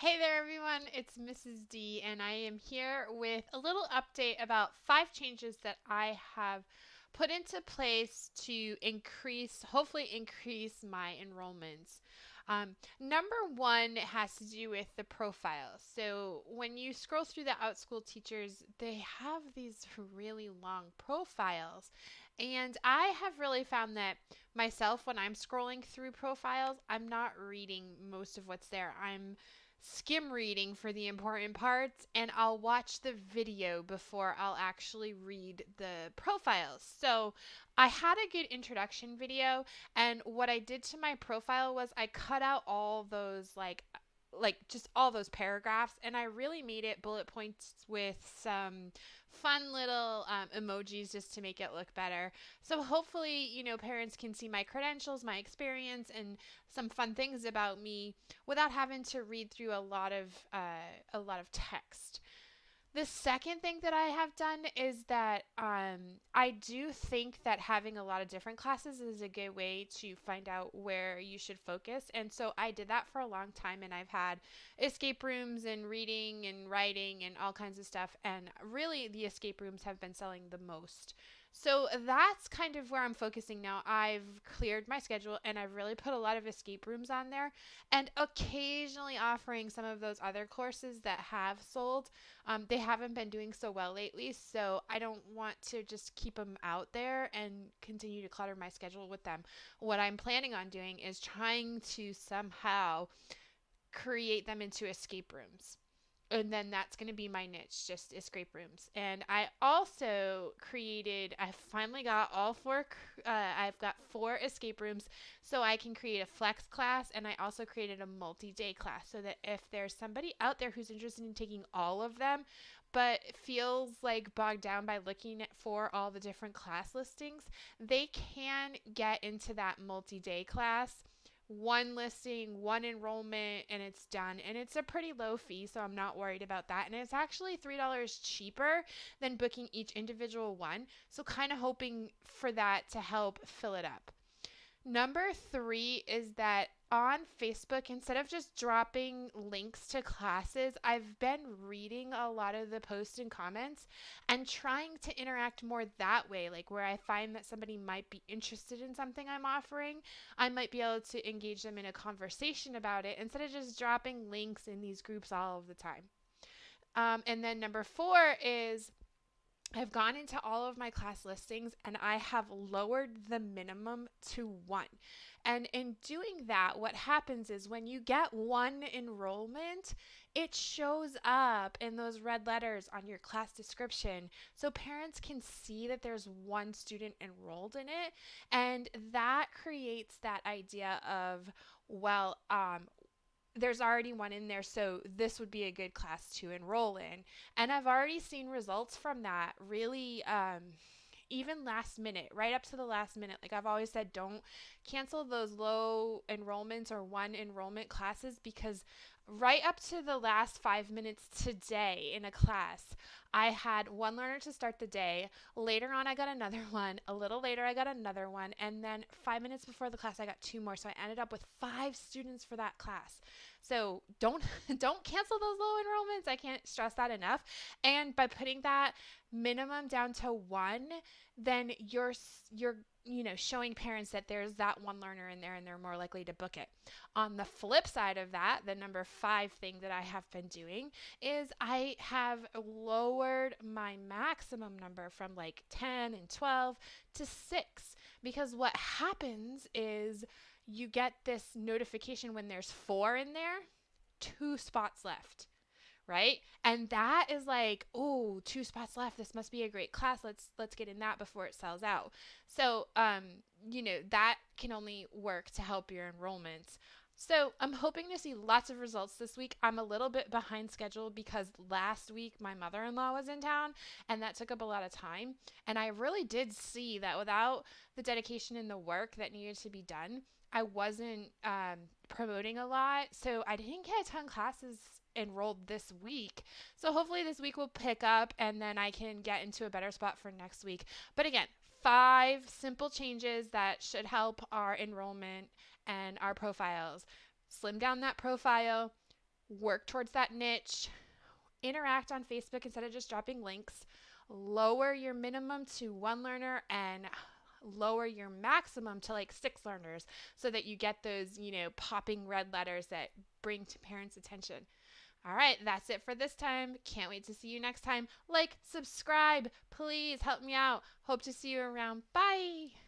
Hey there, everyone. It's Mrs. D, and I am here with a little update about 5 changes that I have put into place to hopefully increase my enrollments. Number one has to do with the profile. So when you scroll through the Outschool teachers, they have these really long profiles. And I have really found that myself, when I'm scrolling through profiles, I'm not reading most of what's there. I'm skim reading for the important parts, and I'll watch the video before I'll actually read the profiles. So I had a good introduction video, and what I did to my profile was I cut out all those just all those paragraphs, and I really made it bullet points with some fun little emojis just to make it look better. So hopefully, parents can see my credentials, my experience, and some fun things about me without having to read through a lot of text. The second thing that I have done is that I do think that having a lot of different classes is a good way to find out where you should focus. And so I did that for a long time, and I've had escape rooms and reading and writing and all kinds of stuff. And really, the escape rooms have been selling the most. So that's kind of where I'm focusing now. I've cleared my schedule and I've really put a lot of escape rooms on there, and occasionally offering some of those other courses that have sold. They haven't been doing so well lately, so I don't want to just keep them out there and continue to clutter my schedule with them. What I'm planning on doing is trying to somehow create them into escape rooms. And then that's going to be my niche, just escape rooms. And I finally got I've got 4 escape rooms, so I can create a flex class. And I also created a multi-day class so that if there's somebody out there who's interested in taking all of them, but feels like bogged down by looking for all the different class listings, they can get into that multi-day class, one listing, one enrollment, and it's done. And it's a pretty low fee, so I'm not worried about that. And it's actually $3 cheaper than booking each individual one. So, kind of hoping for that to help fill it up. Number 3 is that on Facebook, instead of just dropping links to classes, I've been reading a lot of the posts and comments and trying to interact more that way. Like where I find that somebody might be interested in something I'm offering, I might be able to engage them in a conversation about it instead of just dropping links in these groups all of the time. And then number 4 is I've gone into all of my class listings and I have lowered the minimum to 1. And in doing that, what happens is when you get one enrollment, it shows up in those red letters on your class description so parents can see that there's one student enrolled in it. And that creates that idea of, well, there's already one in there, so this would be a good class to enroll in. And I've already seen results from that really, even last minute, right up to the last minute. Like I've always said, don't cancel those low enrollments or one enrollment classes, because right up to the last 5 minutes today in a class, I had one learner to start the day. Later on, I got another one. A little later, I got another one. And then 5 minutes before the class, I got 2 more. So I ended up with 5 students for that class. So don't don't cancel those low enrollments. I can't stress that enough. And by putting that minimum down to 1, then you're showing parents that there's that one learner in there and they're more likely to book it. On the flip side of that, the number 5 thing that I have been doing is I have lowered my maximum number from like 10 and 12 to 6, because what happens is you get this notification when there's 4 in there, 2 spots left, right? And that is like, oh, 2 spots left. This must be a great class. Let's get in that before it sells out. So, that can only work to help your enrollments. So I'm hoping to see lots of results this week. I'm a little bit behind schedule because last week my mother-in-law was in town and that took up a lot of time. And I really did see that without the dedication and the work that needed to be done, I wasn't promoting a lot. So I didn't get a ton of classes enrolled this week. So hopefully this week will pick up and then I can get into a better spot for next week. But again, 5 simple changes that should help our enrollment and our profiles. Slim down that profile, work towards that niche, interact on Facebook instead of just dropping links, lower your minimum to one learner and lower your maximum to like 6 learners so that you get those, popping red letters that bring to parents' attention. All right, that's it for this time. Can't wait to see you next time. Like, subscribe, please help me out. Hope to see you around. Bye.